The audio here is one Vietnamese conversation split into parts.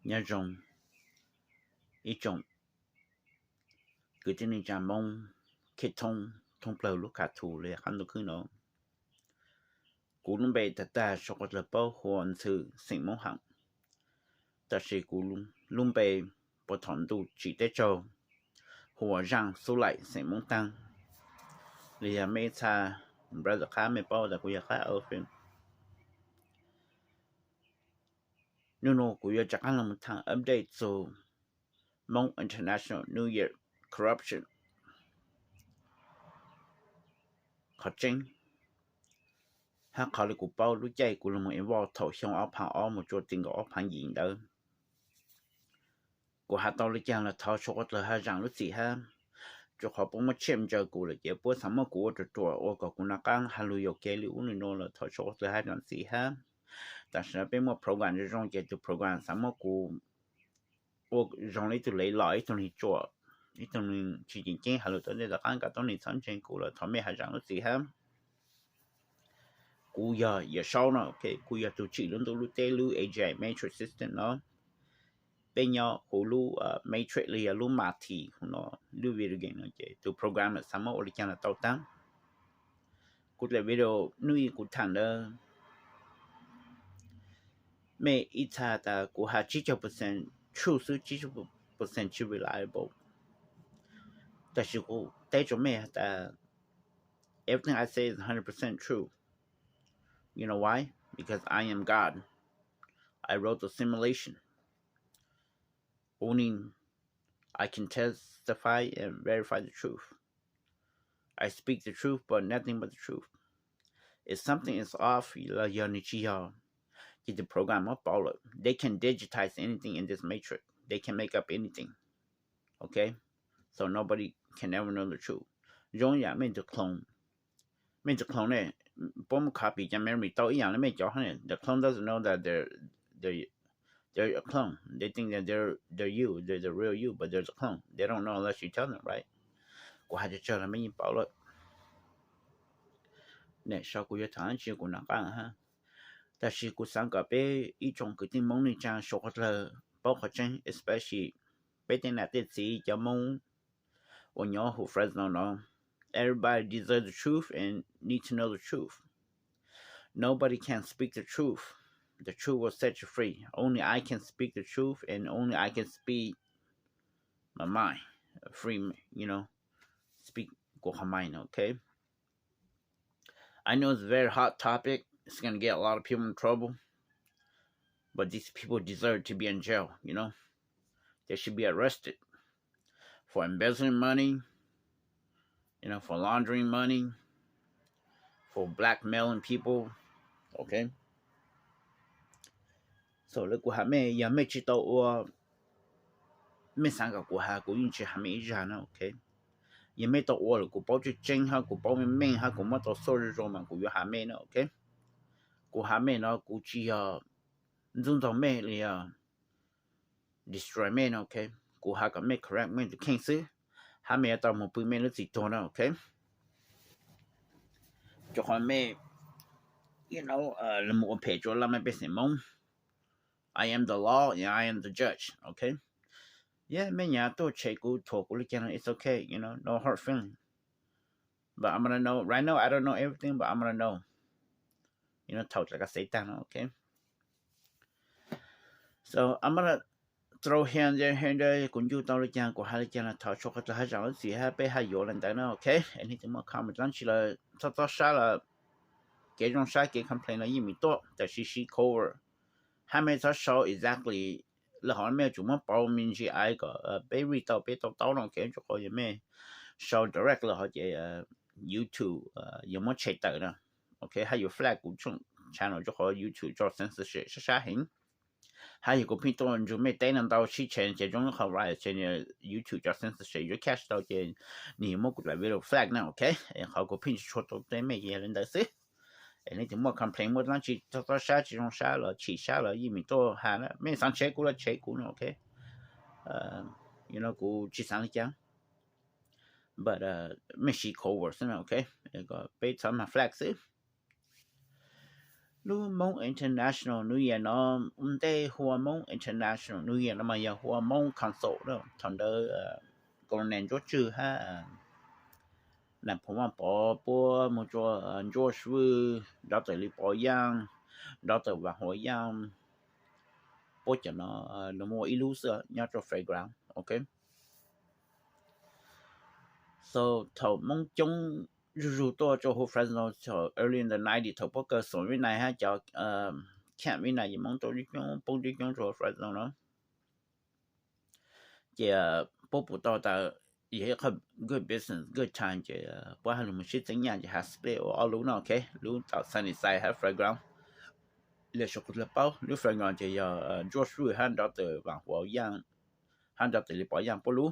nhà rồng ít trồng cứ tin nên chạm mong kết thông thông bờ lúc cả thủเลยkhăn lúc cứ nó cú luôn bề thật ta cho có là bao hoàn sự sinh mong hằng ta sẽ cú luôn bề bộ thọn tu chỉ để choหัวrằng số lại sinh mong tăng liền mấy ta brother khá mấy bao là cú khá ở phiên nếu nó cú chắc ăn là một thằng update so Hmong International New Year Corruption khó chênh ha khó là cú bao lúc chạy cú là một em vào thầu xong áo phẳng áo một chỗ tình áo phẳng gì đó cú hạ tao lúc chạy là thao số là ha rằng lúc gì ha cho họ bố mất chém cho cú là chỉ bố sắm mà cú ở chỗ ở có cú nãy căng hà lưu yok cái lưu nên nó là thao số là ha rằng gì ha但是bên một program cho trong cái program sắm mà cú ở trong này tụi lấy lại tụi này chỗ ít tụi này chỉ chính chính hà lưu tới đây là căng cả tụi này sắm trên cú là thằng mẹ ha rằng lúc gì ha cú giờ sau nó ok cú giờ tụi chỉ luôn tụi lưu tê lưu AJ matrix system nó bên nhau hồ lưu matrix là lưu mã thì nó lưu video game nó chơi tụi program là sắm mà ở đây là tao tăng cú lại video nuôi cú thằng đó mẹ ít ta cú ha 90% true sự 90% chỉ reliable但是cú带着mẹ ta everything I say is 100% true. You know why? Because I am God. I wrote the simulation. Only I can testify and verify the truth. I speak the truth, but nothing but the truth. If something is off, get the program up all up. They can digitize anything in this matrix. They can make up anything. Okay? So nobody can ever know the truth. I mean to clone. Mean to clone it. Bomb copy memory. The clone doesn't know that they're a clone. They think that they're you. They're the real you, but there's a clone. They don't know unless you tell them, right? Của hai cho là mấy bảo lợi. Nè sau của tháng chiều của nàng ăn ha. Ta chỉ của sáng cả bé ý trong cái tin mong nên trang số là bao khó tranh, especially bé tên là tên gì cho mong or y'all who Fresno know. Everybody deserves the truth and need to know the truth. Nobody can speak the truth. The truth will set you free. Only I can speak the truth, and only I can speak my mind. Free, speak my mind, okay? I know it's a very hot topic. It's going to get a lot of people in trouble. But these people deserve to be in jail, They should be arrested for embezzling money, for laundering money, for blackmailing people, okay? So look what happened. Ya me chito or me sanga ko ha ko yun chi ha me jana, okay? Ya me to or ko bao chi cheng ha ko bao me meng ha ko mo to so ro man ko yo ha me no, okay? Ko ha me no ko chi zung dong me li destroy me no, okay? Ko ha ka me correct me to cancel. Ha me ta mo pu me no si to no, okay? Cho ha me le mo pe cho la me be se mong. I am the law and I am the judge, okay? Yeah, man, to check good talk, it's okay, no hard feeling. But I'm gonna know right now. I don't know everything, but I'm gonna know. Talk like I say that, okay? So I'm gonna throw here and there. Cũng như tao của hai là thảo cho cái hai rằng gì ha bé hai vô lần đấy nó, okay? Anything more comment lắm chỉ là tao sai là cái trong sai cái complain là gì mình tốt, tại she cover. Hai mấy tao show exactly là họ mấy chúng nó bảo mình chỉ ai có bé tao nó cái cho coi mấy show direct là họ chỉ YouTube dùng một chạy tới đó, okay? Hay有 flag của trong channel cho họ YouTube cho censorship sát hình. Hay有个片段就没带能到之前这种好 right 这YouTube 叫 censorship 就 catch 到这你莫过来为了 flag 呢 ，OK？ 好个片出到对每个人都是。你怎么 complain 莫让去到杀这种杀了，起杀了，一米多喊了，没上切过了切过呢 ，OK？ 古智商讲 ，but 没洗口味是呢 ，OK？ 那个被他们 flag 是。lu Hmong International nu ya nó đây Hoa Hmong International nu ya nó mà ya Hoa Hmong Council đó thằng đó còn nên cho chữ ha làm phong mà bỏ một chỗ sư đó tới li bỏ yang đó tới và hội yang bỏ cho nó mua illusion nhớ cho fairground okay so thầu mong chung dù tôi cho hồ Fresno cho early in the 90s thầu có cơ sở với này ha cho can't với này mong tôi đi chung bông đi chung cho Fresno nó chỉ bố bố tao ta也很 good business good time chỉ bố hai mình shit tính nhà chỉ has play all luôn nó okay luôn tạo sunny side have fairground le chocolate bao lu fairground chỉ George Wu han đó từ vàng hồ yang han đó từ li bỏ yang bố lu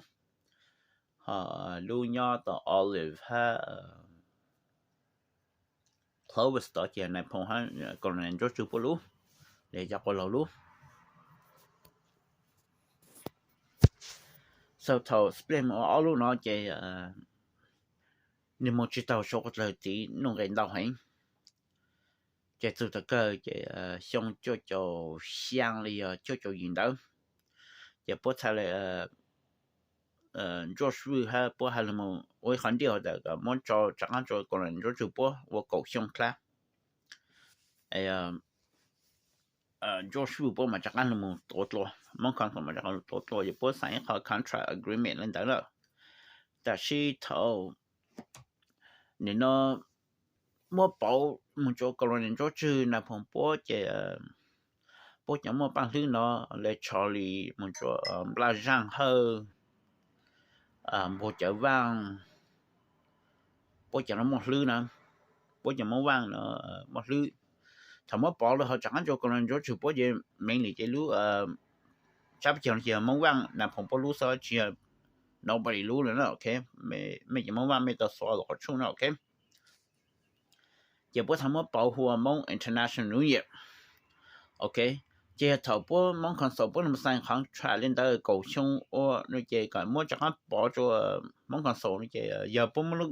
lu nho từ olive ha Clovis đó chỉ này phong han còn nên George Wu bố lu để cho cô lâu lu sau thầu split all luôn nó chỉ nhưng mà chỉ tàu số cái lời tí nông cái đào hành chỉ từ từ cơ chỉ xong cho xiang li cho gì đó chỉ bớt thay là cho suy ha bớt hay là một với khán điều đó cái món cho chẳng hạn cho còn là cho chụp bớt và cầu xong khác ai cho suy bớt mà chẳng hạn là một tốt luôn món con mà chẳng hạn là tốt luôn chỉ bớt sign cái contract agreement lên đó rồiแต่是头你呢mua bảo một chỗ còn là chỗ chữ là phong bố chỉ bố nhóm một bằng thứ nó là Charlie một chỗ là giang hơ một chỗ vàng bố chỗ nó một lư nè bố chỗ một vàng nó một lư thằng mất bảo là họ chẳng cho còn là chỗ chữ bố gì mình thì chỉ lú chắc chắn chỉ một vàng là phong bố lú sao chỉ nobody lú nữa okay mấy chỉ một vàng mấy tao xóa được chung nữa okay chỉ bố thằng mất bảo Hoa Hmong International New Year okay chỉ thầu bố mong con số bố làm sao kháng trả lên tới cầu sông or nó chỉ còn mua cho hắn bỏ cho mong con số nó chỉ giờ bố muốn lúc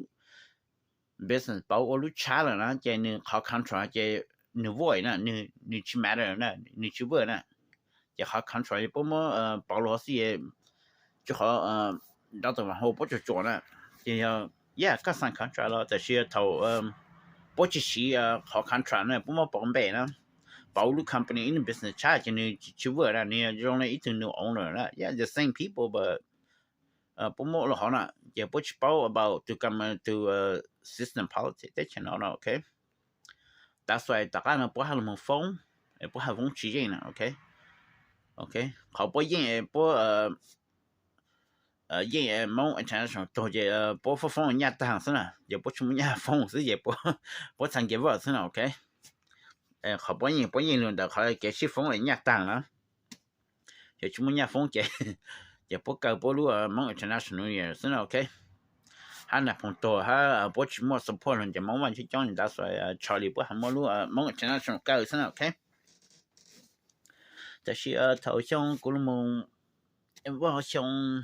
business bảo ở lúc trả là nó chỉ nên họ kháng trả chỉ nếu vui nè nếu chỉ matter nè nếu chỉ vui nè chỉ họ kháng trả bố muốn bảo lo gì cho họ đó từ mà họ bố cho nè thì yeah các sản kháng trả làแต่是thầu bố chỉ xí họ kháng trả nè bố muốn bảo vệ nè bảo lu company in business charge and you were and you only eat new owner yeah the same people but but more lo na yeah but about to come to system politics that you know okay that's why ta kana po ha mo phone e po ha vong chi na okay okay họ po yin po yin mo international to je po phone nya ta sa na je po chum nya phone si je po sang ge wa sa na okay họ bố nhiên luôn được họ cái ship phóng lại nhạc tàng á thì chúng mình nhạc phóng chạy giờ bố cầu bố lúa mong international year xin ok hắn là phong tổ ha bố chỉ mua support luôn chỉ mong mình chỉ cho người ta rồi Charlie bố hắn mua lúa mong international cầu xin okแต่是头像古鲁蒙我想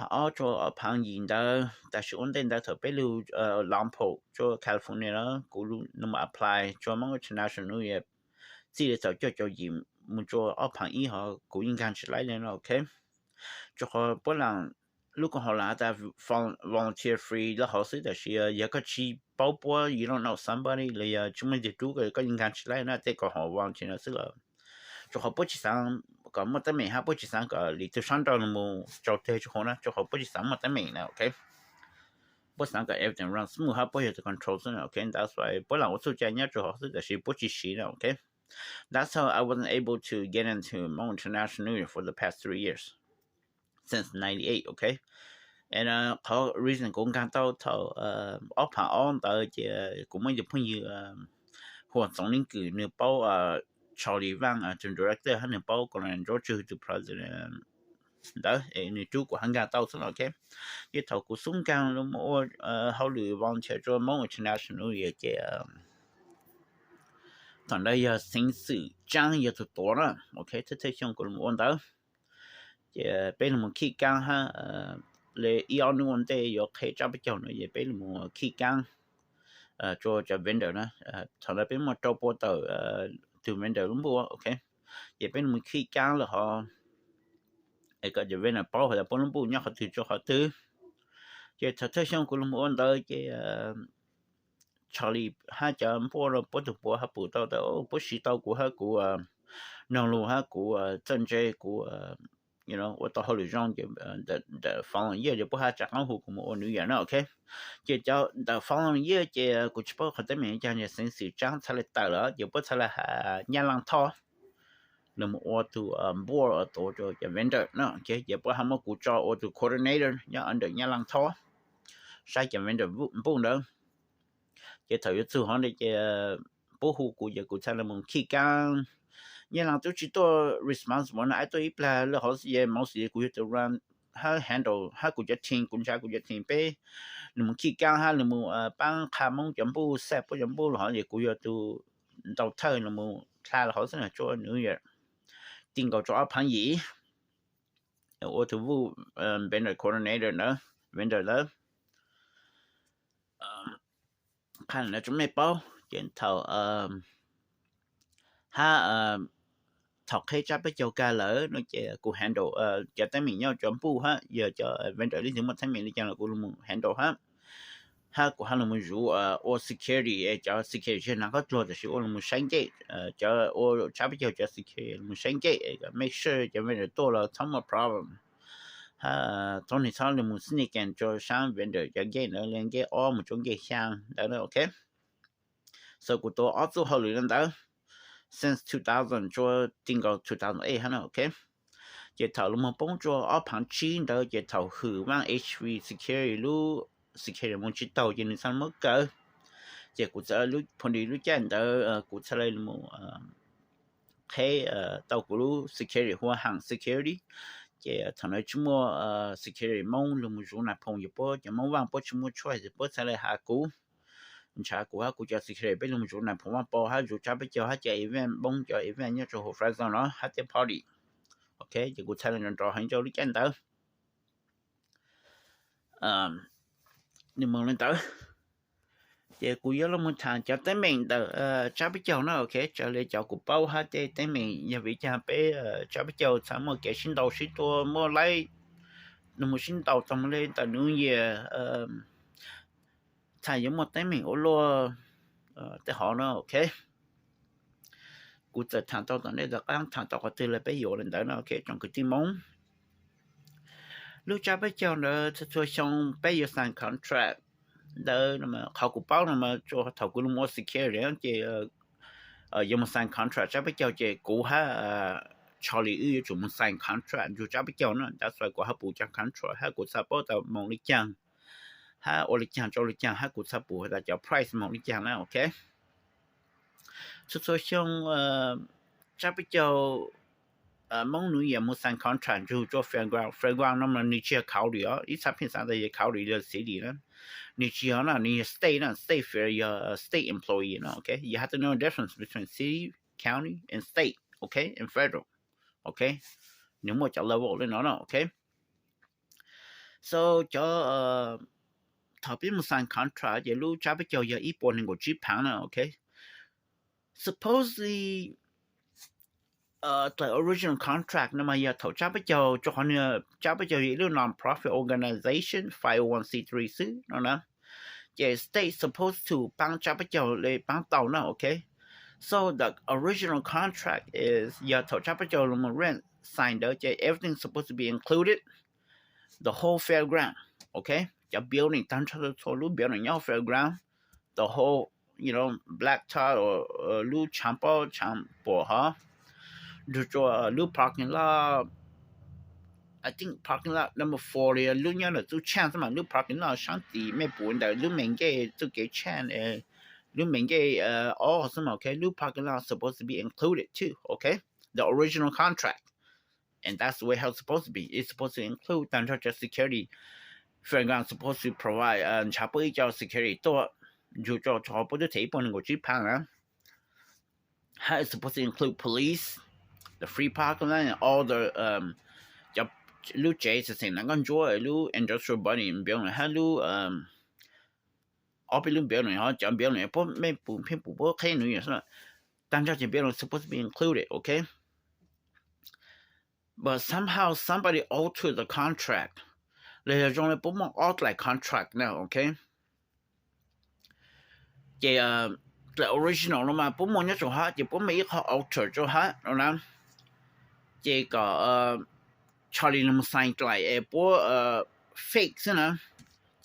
ở chỗ ở旁nhìn đóแต่是ổn định đó thở bé lưu làm phụ cho California đó cũng nó mà apply cho mọi international year chỉ để cho gì một chỗ ở旁ý họ cũng应该起来了 OK cho họ不然如果họ là ta volunteer free แล้วเขา是แต่是有个去包包 you don't know somebody 嚟chúng mình就读个应该起来那这个họ volunteer 了是了cho họ不去上ก็ไม่ต้องมีฮะ不去上个里头上到那么招待就好了就好不去上没得没了 OK 不上个 everything run smooth 哈不有这 control 是 OK that's why 不然我做家人最好是就是不去洗了 OK that's how I wasn't able to get into Hmong International for the past 3 years since 98 OK and เขา reason cũng cảm到thầu ở旁 on tới cũng mới được phong như 或总领导呢包Charlie Wang trên director hắn bảo còn là George to president đó này chú của hắn ga tao xuống ok cái thầu của súng cao nó mua hậu lửa vòng chạy cho Hmong International vậy chứ thằng đây sinh sự trang giờ tụt tổ đó ok thế thế xong của một đó chứ bên một khi căng ha le yêu nó vấn đề có thể chấp nhận nó vậy bên một khi căng cho vendor đó thằng đó bên một trâu po tờ từ vendor đúng không ok vậy bên mình khi cao là họ cái vendor bảo họ là bốn bốn nhá họ từ cho họ từ cái thật thế xong cũng muốn tới cái Charlie hai chợ po rồi po tụ po ha po tao tao po xí tao của ha của nông lu ha của dân chế của you know 我到后来让就的放业就不还讲好como 我女人了 OK 就叫的放业就过去不好的面讲就生死长出来到了就不出来还年浪套那么我就board 多就 vendor 那 OK 也不还么古招我就 coordinator 要 under 年浪套sai cho vendor不能就头一次行的就保护古就古才那么期间 nhà làm tôi chỉ tôi responsible là ai tôi ít là họ sẽ mọi sự cũng tự run ha handle ha cũngจะทิ้งcũngจะไปnhưng mà khi cao ha nhưng mà ban khám mong chấm bu xếp bu chấm bu là họ sẽ cũngจะtu đầu thời nhưng mà sai là họ sẽ là cho nữ vậy tiền cầu cho phán gì ở thứ vụ vendor coordinator nữa vendor đó khả là chúng mày bao chuyện thầu ha thọc hay chấp với châu ca lỡ nó chỉ cụ handle cho tới mình nhau chọn pu ha giờ cho vendor đi những một tháng mình đi cho là cụ luôn handle ha cụ hắn là một chủ all security cho security nó có做的是我们升级cho我chấp với châu cho security mình升级 make sure cho vendor多了 some problem ha trong này sau là một sneak and cho sang vendor cho cái nữa lên cái all một trong cái sang đó là ok so cụ tôi also hậu luyện đó since 2000 cho定到2008哈 OK 这头路么帮助二旁chín的这头和往 HV security 路 security 么知道这你上么个这古早路碰到路见的古出来么嘿到古路 security 或行 security 这头来什么security 梦路么如那朋友不这么往不什么出来是不出来下古cha của cô cho secret bên trong chỗ này phong bao ha dù cha bây giờ ha chạy event bông cho event nhớ cho hồ friends nó ha tới party ok thì cô thay lên trò hành cho đi chân tới nhưng mà lên tới thì cô nhớ là muốn thằng cho tới mình từ cha bây giờ nó ok cho lên cho cô bao ha tới mình nhà vị cha bé cha bây giờ sáng một cái sinh đầu sinh to mua lấy nó một sinh đầu xong lên từ nữa giờ thầy giống một tới mình ô lô tới họ nó ok cụ thể thằng tao tao này là cái thằng tao có từ là bây giờ lên tới nó ok trong cái tim mong lúc cha bây giờ nó cho xong bây giờ sign contract đó mà họ cũng báo mà cho thầu của mua security thì dùng một sign contract cha bây giờ thì cụ ha Charlie ư chúng một sign contract cho cha bây giờ nó đã xoay qua họ bù cho contract ha cụ sao bảo tao mong đi chăng ha ô đi chăng cho đi chăng ha cụ sao bù là cho price mong đi chăng đó ok so xong cha bây giờ mong nuôi giờ một sản contract cho fairground nó mà你只考虑一产品上的也考虑的是的呢你只要呢你 state fair your state employee okay you have to know the difference between city county and state okay and federal okay nếu mà cho level lên nó okay so cho thảo biết một sản contract giờ lúc cha bây giờ ít bốn nghìn của chip hàng okay supposedly the original contract nó mà giờ thầu cha bây giờ cho họ nữa cha bây giờ là non-profit organization 501c3 xứ nó nè the state supposed to帮cha bây giờ để帮tàu nó okay so the original contract is giờ thầu cha bây giờ là một rent signed đó everything supposed to be included the whole fairground okay the building tăng cho lúc building nhau fairground the whole you know black tie or lu champo ha cho lu parking lot I think parking lot number 4 là lu nhớ là tu chan mà lu parking lot sáng tí mấy buồn đời lu mình cái tu cái chan lu mình cái all some okay lu parking lot supposed to be included too okay the original contract and that's the way how it's supposed to be it's supposed to include tăng cho security fairground supposed to provide cha bơi cho security to dù cho họ bố thấy bọn người chip hàng á, how it's supposed to include police, the free parking lot, and all the cho lưu chế sự tình là con chúa lưu industrial body biểu là how lưu ở bên lưng biểu này họ chọn biểu này bố mấy bùn phim bố khay nữa vậy tăng cho chỉ biểu supposed to be included, okay? But somehow somebody altered the contract. Là trong này bố mong alter like contract now, okay? Thì the original mà bố mong nhớ cho họ thì bố mấy họ alter cho họ, đúng không? Thì có Charlie làm sign lại bố fake thế nào?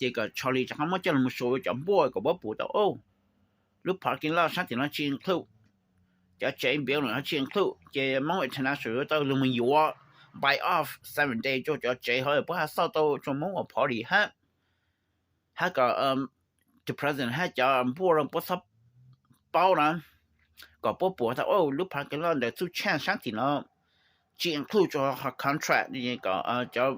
Thì có Charlie chẳng có cho một số chọn bố của bố bố đâu, oh, lúc parking lot sáng thì nó chỉ include. Just change bill nó chỉ include cái mong international tao luôn mình yếu buy off 7 days cho chạy hơi bữa sau tao cho mong ở party ha có the president ha cho bữa rồi bữa sắp bao nè có bữa tao oh lúc phải cái là để tu chance sáng thì nó chỉ include cho họ contract như có cho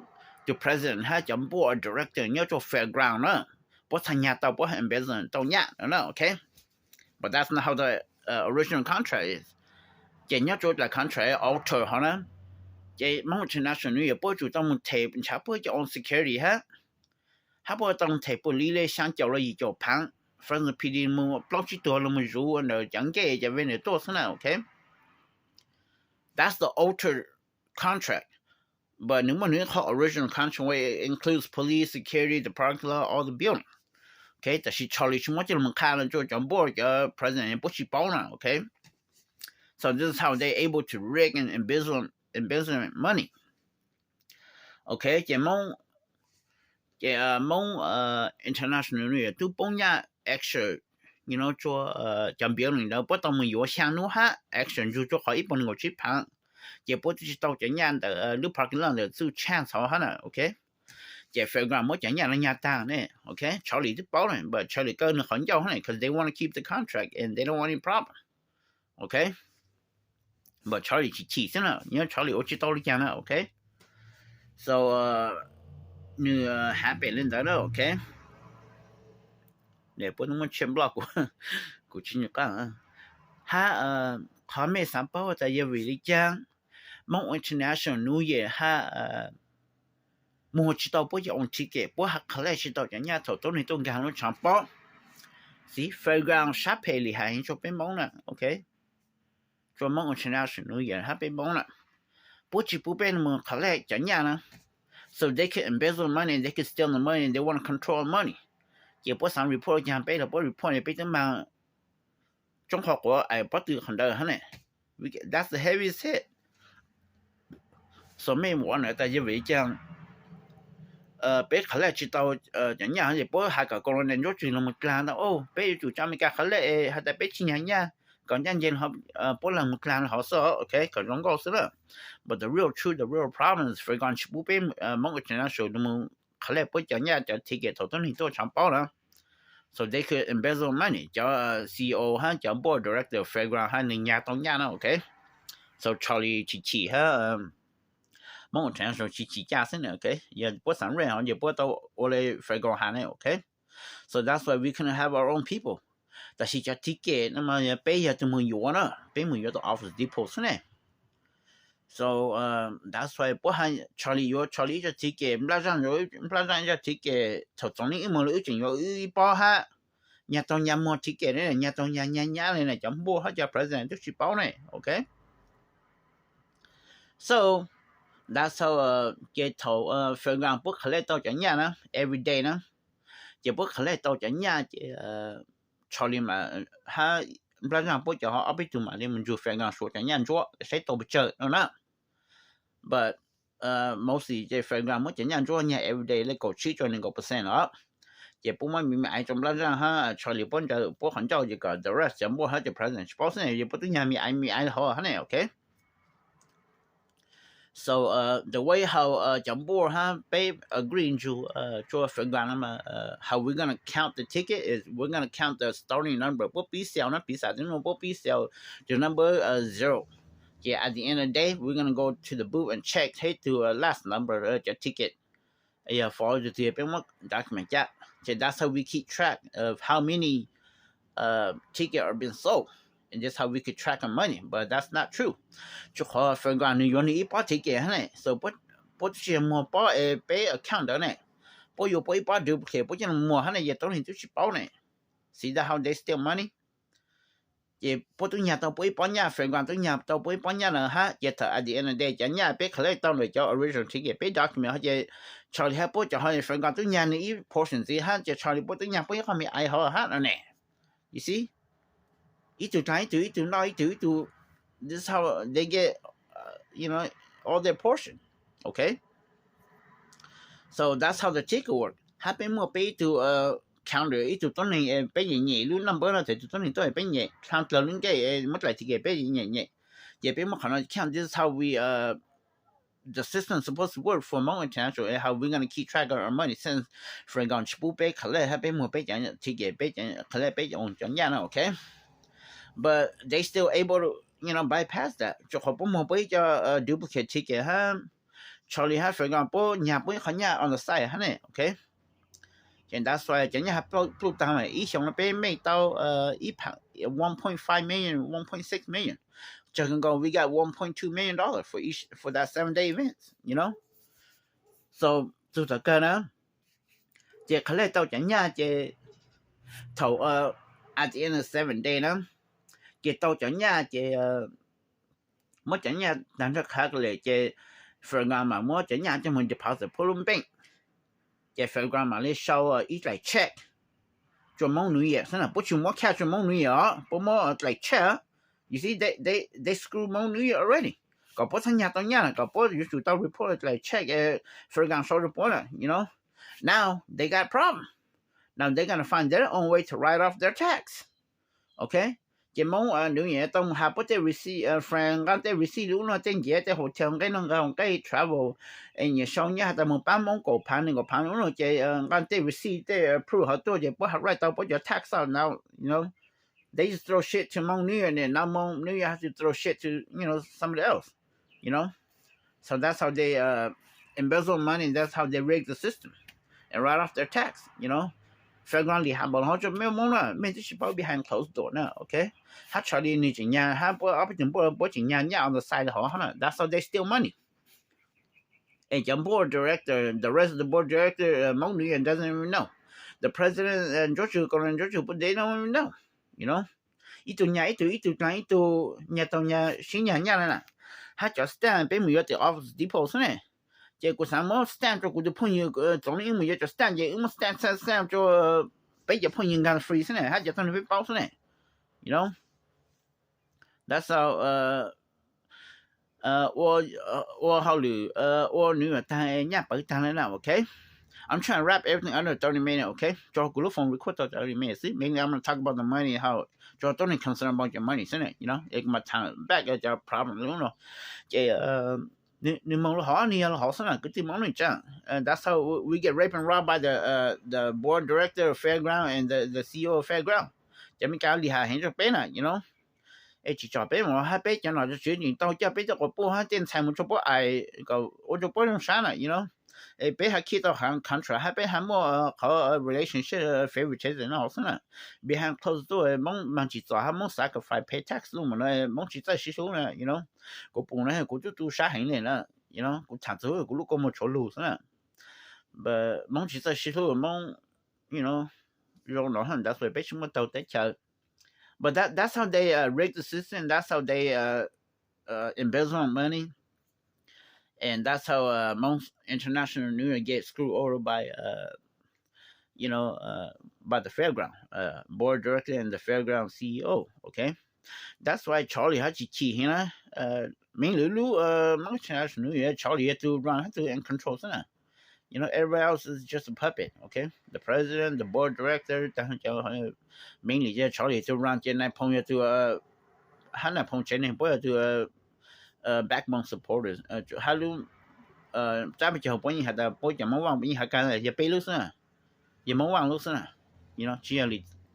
the president ha cho bữa director nhớ cho fairground nữa bữa thành nhà tao bữa embezzlement tao nhá nữa okay, but that's not how the original contract is. Chỉ nhớ cho là contract alter hả nè. Chỉ mong international như bố chủ động thể bên chả bố cho on security ha. Há bố động thể bố lý lệ sáng chào là gì cho phán. Friends PD mua block chỉตัวlà mua rủ ở chẳng cái cho bên này tốt thế nào, okay? That's the altered contract. But nếu mà nói họ original contract where it includes police, security, the parking lot, all the building. Okay, tại vì Charlie chúng nó chỉ là một khai là cho bố cho president bố chỉ bảo nào, okay? So this is how they're able to rig and embezzle money. Okay, chỉ mong international này tu bông nha extra, you know cho chăm biểu này đâu, bắt đầu mình có sang nữa ha, extra cho họ ít bọn người chip hàng, chỉ bắt chỉ tàu chẳng nhàn từ lúc parking lot từ su chance họ ha nè, okay? Chỉ fairground mới chẳng nhàn là nhà ta nè, okay? Charlie tu bảo này, but Charlie cơ nó khẩn nhau này, because they want to keep the contract and they don't want any problem, okay? But Charlie chỉ thế nào, nhớ Charlie ở chỉ tao đi chăng nào, okay? So như happy lên đó đó, okay? Để bữa nó chém block của chính nhật cả, ha có mấy sản phẩm tại vì lý chăng, mong international New Year ha mua chỉ tao bữa giờ on ticket, bữa học khai chỉ tao chẳng nhớ thầu tối nay tôi gaan nó chẳng bỏ, see fairground shop hay lì hay cho bên mong nè, okay? Cho mong international New Year ha bên mong nè, bố chỉ bố bên mà khai chẳng nhớ nè. So they can embezzle money, they can steal the money, and they want to control money. Chỉ bố sáng report cho bé là bố report này bé tới mà trong học của ai bắt từ hàng đời hả này. That's the heaviest hit. So mấy món này ta như vậy chăng bé khá là chỉ tao chẳng nhà thì bố hai cả con này rốt chuyện là một lần đó. Oh bé chủ cho mình cả khá là hai ta bé chi nha. Còn nhân dân họ bố là một lần họ sợ, okay, còn giống câu đó. But the real truth, the real problem is for gone bố bé mong cái chuyện số nó khá là bố chẳng nhà cho ticket thầu tốn hình tôi chẳng bao nữa. So they could embezzle money. Cho CEO ha, cho board director fairground ha, nên nhà tông nhà nó, okay. So Charlie chỉ ha, mong cái chuyện số chỉ giá xin okay. Giờ bố sẵn rồi họ giờ bố tao ole fairground ha này, okay. So that's why we couldn't have our own people. Tại vì cho ticket, nó mà bây giờ tụi mình yếu nữa, bây giờ tụi office depot này. So that's why bố hai Charlie cho ticket, bla răng cho ticket, thầu tổng lý mà lưỡi chuyện rồi bao ha, nhà tông nhà mua ticket này, nhà tông nhà này này chấm bố hết cho president trước chỉ báo này, okay? So that's how cái thầu fairground bố khởi lên tàu chẳng nhà nữa, every day nữa, chỉ bố khởi lên tàu chẳng nhà chỉ Charlie mà ha bla răng bố cho họ ở bên tụi mà nên mình dùng fairground số chẳng nhà chỗ sẽ tàu bị chơi nữa. But mostly the fairground mới chỉ nhận cho nhà everyday lấy cổ chi cho nên cổ percent đó. Chỉ bố mấy mình ai trong lá ra ha Charlie bố cho bố hẳn cho gì cả the rest chẳng bố hết cho president boss này chỉ bố tôi nhà mi ai họ này, okay. So the way how chẳng bố ha babe agreeing to fairground mà how we're gonna count the ticket is we're gonna count the starting number bố bí xèo nó bí xà nó bố bí xèo the number 0. Yeah, at the end of the day, we're gonna go to the booth and check hey to last number your ticket. Yeah, for the document. Yeah, so that's how we keep track of how many tickets are being sold, and that's how we could track our money. But that's not true. Cho họ phải gọi người dùng ít bao ticket này, so bố chỉ mua bao bé account đó này, bố yêu bao duplicate, bố chỉ mua này giờ tôi hình tôi chỉ bao này. See that how they steal money? Ye po tu nhà tao bối bọn nhà friend quan tu nhà tao bối bọn nhà nữa ha. Ye thở at the end of the day, nhà nhà bé khởi tao rồi cho original ticket bé document ha. Ye Charlie ha bố cho hai friend quan tu nhà này portion gì ha. Ye Charlie bố tu nhà bối khôngมีai họ ha nữa nè. You see? Itu trying to know itu. This is how they get, all their portion. Okay? So that's how the ticket work. Happen more pay to counter itu tuần này bé nhẹ luôn number là thì tuần này tôi bé nhẹ tham tờ luôn cái mất lại ticket bé nhẹ. Ye bé mất khả năng count. This is how we the system is supposed to work for Hmong International, and how we're gonna keep track of our money since for gone chipu bé collect happen more bé chẳng ticket bé chẳng collect bé on chẳng nhà okay? But they still able to, bypass that. Cho họ bố một bấy cho duplicate ticket ha. Charlie ha, for example, nhà bố khả nhà on the side ha nè, okay? And that's why chẳng nhà plug down này, ý xong nó bé make tao 1.5 million, 1.6 million. Cho can go, we got $1.2 million for that 7-day event, So, tụi ta cơ đó, chỉ collect tao chẳng nhà chỉ thầu at the end of 7 day đó. Chị tao chẳng nhà chị mới chẳng nhà đang rất khác lệ chị phần mà mới chẳng nhà cho mình deposit Pullum Bank chị phần mà lấy sau ít lại check cho mong nuôi vậy, là bố chúng mới catch cho mong nuôi vậy, bố mới like check. You see they screw mong nuôi already. Có bố thằng nhà tao nhà, có bố you should tao report like check phần sau report, Now they got problem. Now they're gonna find their own way to write off their tax. Okay? Chỉ mong nếu như tông hà bố tê receive friend gan tê receive lúc nó tên gì tê hotel cái nó ngang cái travel anh như sau nhá tao mong bán mong cổ pan này cổ pan lúc nó chỉ gan tê receive tê approve họ tôi chỉ bố học right tao bố cho tax out now, they just throw shit to mong new and then now mong new you have to throw shit to somebody else, so that's how they embezzle money, and that's how they rig the system and write off their tax, Frequently, how about 100 million more? Maybe she probably behind closed door now, okay? How Charlie needs in ya, how watching ya on the side of her. That's how they steal money. And your board director, the rest of the board director, Moni, and doesn't even know. The president and Georgia, but they don't even know, Itu nhà nhà tàu nhà xin nhà là. How just stand, baby, at the office depot, này. Chỉ có sáng mới stand cho cô được phong nhiêu tổng lý mới cho stand chỉ stand cho bây giờ phong nhiêu gan free thế này, hay giờ tao phải bao thế này, that's how 我考虑我女儿她nhà bữa她này nào, okay? I'm trying to wrap everything under 30 minutes, okay? Cho cô lúc phone record 30 minutes. See, maybe I'm gonna talk about the money, how cho don't concern about your money, thế này, Take my time back at your problem, Chỉ nếu mong họ ni họ sẽ là cái gì mong này chẳng. That's how we get raped and robbed by the board director of fairground and the CEO of fairground. Cho mình cao đi hà hiện cho bé này, chỉ cho bé mà hai bé cho nó cho chuyện gì tao cho bé cho bố hai tiền tài một cho bố ai có ô cho bố trong sáng này, bé hai khi tao hàng contract hai bé hai mua có relationship favoritism nó sẽ là behind closed door mong mà chỉ cho hai mong sacrifice pay tax luôn mà nó mong chỉ tại số này, cô bố này cô chú sát hành này là, cô thằng thứ cô lúc cô một chỗ lù thế but mong chỉ tại số mong, rồi nó hơn that's why bé chúng tao tới chờ. But that's how they rig the system. That's how they embezzle money, and that's how most international news get screwed over by by the fairground board director and the fairground CEO. Okay, that's why Charlie had to key, mainly most international news. Charlie had to run, and control, everybody else is just a puppet, okay? The president, the board director, mainly Charlie to run trên này phong to hắn là phong trên này bữa to backbone supporters. How do cha bây giờ bữa hạt bữa giờ mong bây hạt cái là bây lúc nữa, giờ mong lúc nữa, chỉ là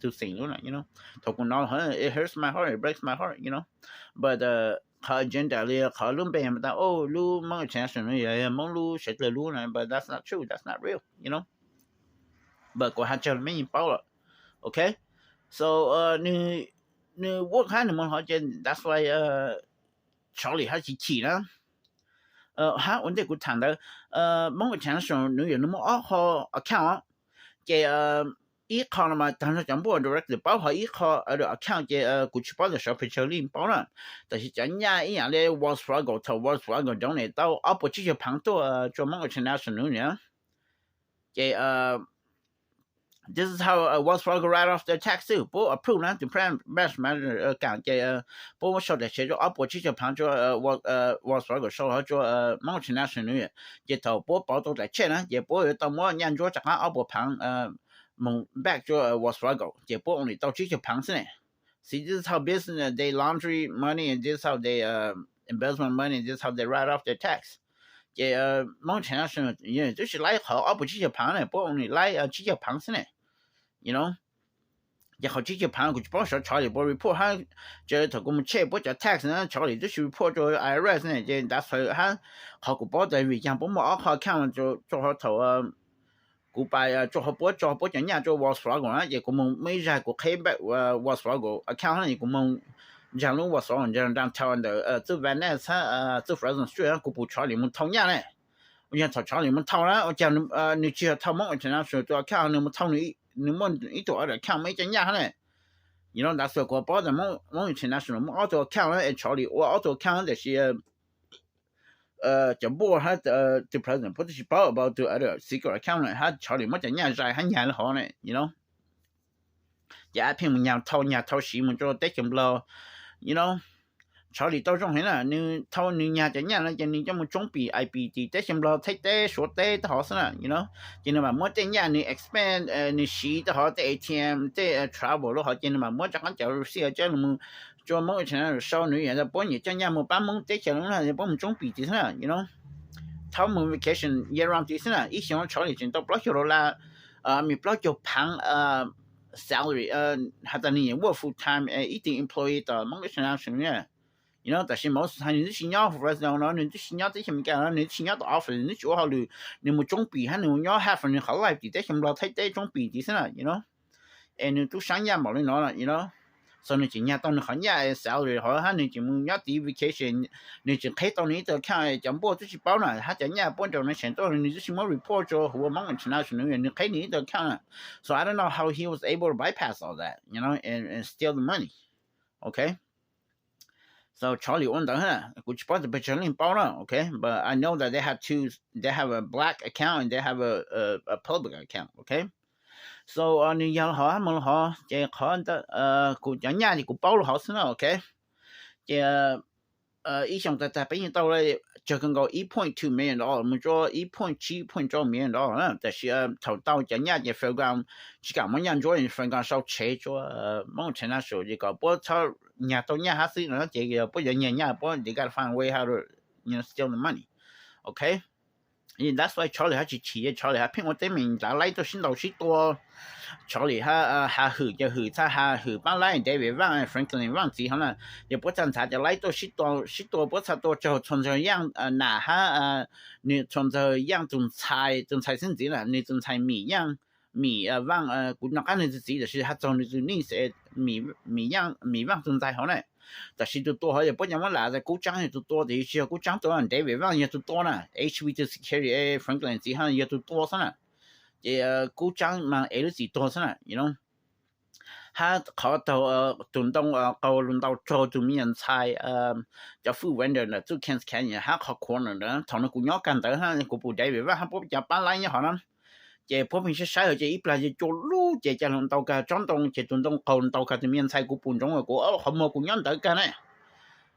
to sing luôn, thôi cũng nói it hurts my heart, it breaks my heart, but her agenda là họ luôn bèn mà ta lu mong chance nữa mong lu sẽ là lu này, but that's not true, that's not real, but có hai chân mấy bao, okay? So như work hard mong họ trên, that's why Charlie hay chỉ đó ha vấn đề của thằng đó mong chance nữa nó mong họ account cái อีคอนมาทางจังบัว direct 包括อีคอaccount เจกูชิป的小费车领包了，但是人家一样的 Wells Fargo 到 Wells Fargo 中呢，到阿不继续旁多做某个 international 呢，这this is how Wells Fargo write off their tax too. 不 approve 呢，就 prime best manager 讲这不我说的写着阿不继续旁做Wells Fargo 说好做某个 international 这头不包到在钱呢，也不有到么年做这个阿不旁蒙 back 做Wells Fargo 这不 only 到继续旁是呢。See, this is how business they laundry money, and this is how they embezzlement money, and this is how they write off their tax. 这某程度上，也就是来好，而不继续旁呢，不 only 来继续旁是呢。You know， 也好继续旁，佢帮手查理波 report 哈，这头我们切不叫 tax 呢，查理就是 report 做 IRS 呢，这 that's why 哈，好个包在瑞阳，不冇好看就做好头古拜做好波就人家做 Wells Fargo 啊，也我们每日个开摆Wells Fargo account 也我们讲了 Wells Fargo 这样台湾的这湾呢这反正虽然古不查理们同样嘞，我讲查理们讨了，我讲你只要讨么我经常说做 account 你们讨你们一多的 account 没怎样嘞。You know that's why 个包的我经常说我们澳洲 account 呢查理我澳洲 account 这些。政府他the president 不是报to other secret account 他查理么怎样在很严好呢 ，you know， 也偏么样偷西么做得什么 ，you know， 查理到中很了，你偷你伢怎样了，就你这么准备 IBD 得什么太得说得好是了 ，you know， 就那么么怎样你 expand 你西的好的 ATM 的 travel 了好，就那么么这个假如是这么。做某个情况少女人的帮你讲讲么把梦得起来了，帮我们准备的是，you know， 他们 vacation year round 的是呢，一想查理进到不了就啦，你不了就旁salary 还在你 work full time 一定 employee 的某个情况是呢，you know， 但是某时候你新要 resident 了，你新要这些么干了，你新要的 offer 你就好了，你们准备还你要 have 你好来的这些么太得准备的是呢 ，you know， 你都商业冇你攞啦 ，you know。所以你今年到你行业 salary 好，哈你就冇要第 vacation， 你就开到你就看讲波就是包了，他今年帮着你想到你就是冇 report 做和某人其他人员，你开你就看了。So I don't know how he was able to bypass all that, you know, and steal the money. Okay. So Charlie won the which part the Bachelor包了 okay, but I know that they have a black account and they have a public account, okay. So你要好么好，这好的古人家的古包了好是呢 ，OK， 这以上在边到了就跟个1.2 million dollar， 我们做1.7 million dollar 呢，但是投到人家的 program， 只讲么样做人 program 少车做某程度上这个不超人家到人家还是呢这个不人家不你 gotta find a way how to you know steal the money，OK。And that's why Charlie 他去企业 Charlie 他骗我对面就来到新到许多 Charlie 他去他去把来 David 忘 Franklin 忘记好了也不正常就来到许多不差多就从这样拿他你从这样种菜甚至了你种菜米样米忘古那干的自己的是他种的是那些米忘种菜好了。但是就多好也不讲我拿在古江也就多的一些古江多人 David 忘也就多了 HV 的 security Franklin 之后也就多上了也古江嘛 LC 多上了 you know 他考到dun东高轮到做做面菜叫副文的呢就看也他考可能的同那古鸟干的他古不 David 忘他不讲搬来也好了这普遍是晒这一般就做路这家人到个转动这转动高到个的面菜古本中的古好么古样得个呢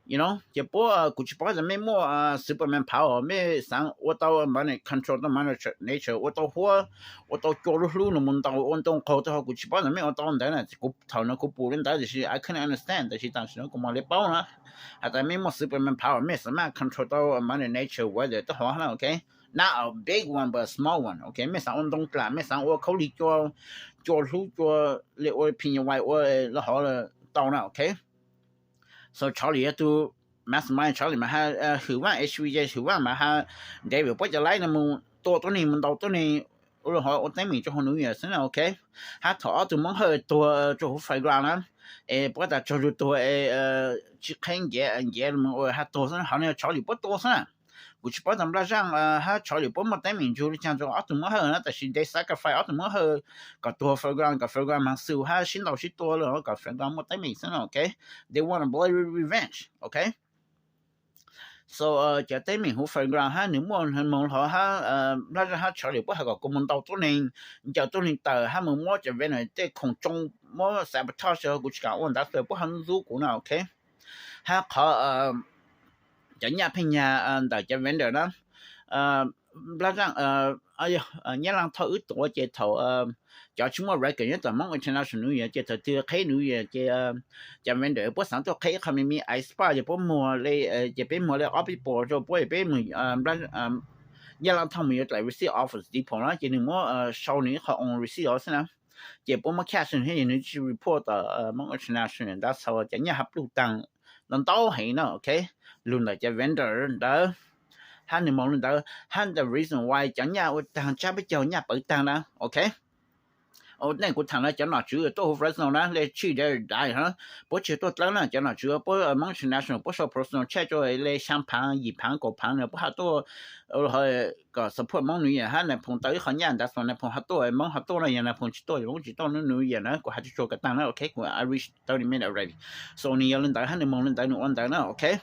you know 这不古去包着没么Superman power 没上我到 money control the money nature 我到做路了们到运动考到古去包着没我到的呢古头那古不人的是 I couldn't understand 但是当时古嘛来包呢还在没么 Superman power 没什么 control 到 money nature weather 都好了 OK not a big one but a small one okay ไม่สั่ง运动plan ไม่สั่งว่าเขาลี做路做เรียกว่าพิญญาไว้ว่าแล้ว好了到了 okay so Charlie 都 mastermind Charlie มาคือว่า HVJ คือว่ามาDavid 不จะไล่นะมึงตัวนี้มันตัวนี้แล้ว好我对面就好努力是นะ okay 他ถอตัวมึงตัว做 playground นะ不แต่做ตัว去看嘢มึง他ตัว是好像Charlie 不多是นะ cú chỉ bắt tầm ra rằng ha cho liệu bố một tay mình chú chẳng cho ở tụi nó hơn á tại vì they sacrifice ở tụi nó hơn cả tua program mang siêu ha xin đầu xin tua rồi cả program một tay mình xin okay they want a bloody revenge okay so cho tay mình hú program ha nếu muốn họ ha ra ra ha cho liệu bố họ có muốn tàu tôi nên cho tôi nên tờ ha muốn mua cho bên này cái không trong mua sabotage cú chỉ cả ổn đã rồi bố hắn rú cú nào okay ha họ chẳng nhà phe nhà tại cho vendor đó là rằng nhà lang thầu ít tuổi chế thầu cho chúng ta record nhất là mong international như chế thầu tiêu khai như chế cho vendor bữa sáng tôi khai khôngมี ice spa chế bữa mùa lấy chế bên mùa lấy office board cho bữa bên mình nhà lang thầu mình lại receive office đi phong đó chế đừng mua sau này họ on receive aussi nè chế bữa mà cash thì những cái report mong international đó sau chẳng nhà hấp lưu tăng lần tao hay nó okay luôn là cho vendor đó hắn thì mong đó hắn the reason why chẳng nhà thằng cha bây giờ nhà bởi tăng đó okay ở đây của thằng nó chẳng nào chữ tôi không phải nó để chỉ để đại hả bố chỉ tôi lớn là chẳng nào chữ bố mong international bố số personal check cho lấy champagne gì phán cổ phán nữa bố họ tôi hơi có support mong người hắn là phong tới họ nhà đã xong là phong họ tôi mong họ tôi là nhà là phong chỉ tôi nó người nữa của họ cho cái tăng đó okay của I reached 30 minutes already so ni lên tới hắn là mong lên tới nữa tới nó okay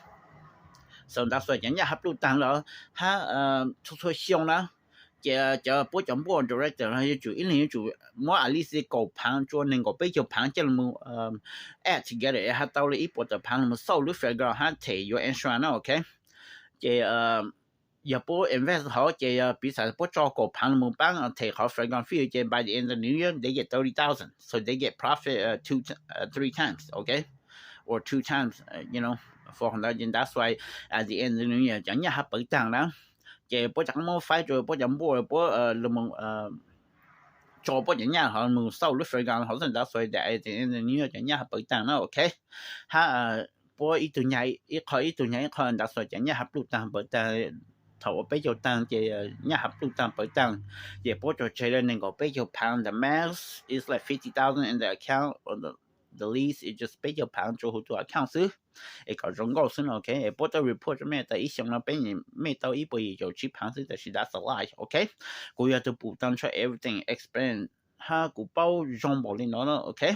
so that's why chẳng nhà hấp lưu tăng là ha thôi xiong đó chờ bố chồng bố director hay chủ yếu là chủ mỗi at least cổ phán cho nên có bây giờ phán cho mình add together ha tao lấy ít bộ tập phán mình sau lúc phải gọi ha thể your insurance okay chị giờ bố invest họ chị bị sao bố cho cổ phán mình bán thể họ phải gọi phí chị by the end of the new year they get 30,000 so they get profit three times okay or two times you know 400 that's why at the end of the new year chẳng nhà hấp bởi tăng đó chị bố chẳng mua phải rồi bố chẳng mua bố là mình cho bố chẳng nhà họ mình sau lúc phải gần họ thành đã xoay đại thì như chẳng nhà bởi tăng nó okay ha bố ít tuổi nhảy ít khỏi đã xoay chẳng nhà hấp lúc tăng bởi tăng thầu bây giờ tăng chị nhà hấp lúc tăng bởi tăng chị bố cho chơi lên nên có bây giờ pound the max is like 50,000 in the account or the least is just bây giờ pound cho hỗ trợ account xứ có rong gạo xứ okay bố cho report cho mẹ tại ý xong nó bên mẹ tao ý bây giờ chỉ pound xứ tại that's a lie okay cô yêu tôi bù tăng cho everything explain ha cô bao rong bỏ lên nó okay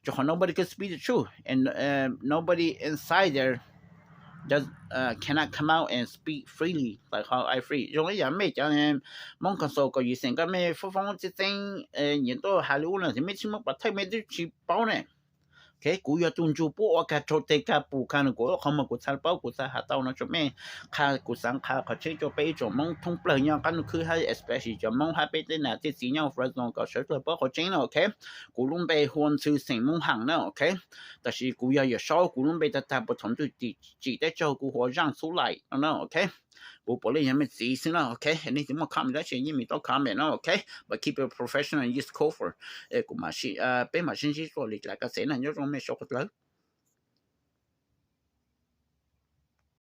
cho họ nobody can speak the truth and nobody inside there does cannot come out and speak freely like how I free rồi bây giờ mẹ cho em mong con số có gì xem cái mẹ phong phong chỉ tên những tôi hà lưu là thì mẹ chỉ muốn bắt thấy mẹ chỉ bảo này cái cú yêu tuân chú bố cái chỗ tây cái bù cái nó của không mà của sao bao của sao hạt tao nó cho mẹ khai của sáng khai có chơi cho bé cho mong thông blời nhau cái nó cứ hay especially cho mong hai bé tên là cái gì nhau phải nó có sở rồi bao có chơi nó ok cú luôn bé huân sư sinh mong hàng nó ok但是cú yêu sau cú luôn bé ta ta不同对chỉ để cho cú họ让出来nó ok bố bỏ lên nhà mình gì xin nó ok anything more comment đó chuyện gì mình to comment nó ok but keep it professional and use code for cũng mà bé mà xin chỉ rồi lại cái sẽ là nhớ trong mấy số cái lớn